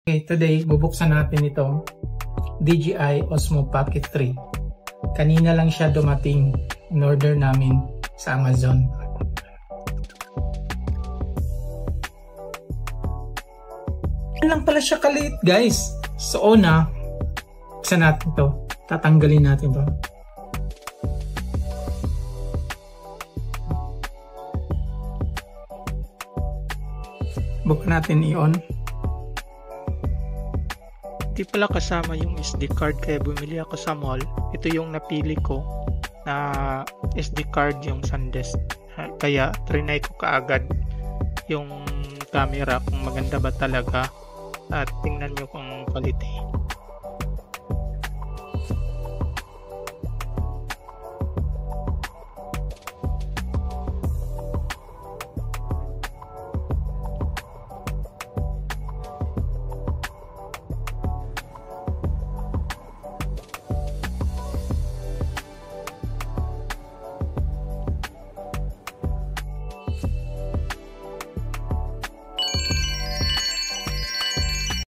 Okay, today bubuksan natin itong DJI Osmo Pocket 3. Kanina lang siya dumating, in order namin sa Amazon. Yan lang pala siya kaliit, guys. So una, buksan natin to. Tatanggalin natin to. Bukan natin i-on. Di pala kasama yung SD card kaya bumili ako sa mall. Ito yung napili ko na SD card yung SanDisk. Kaya trinay ko kaagad yung camera kung maganda ba talaga at tingnan nyo kung quality.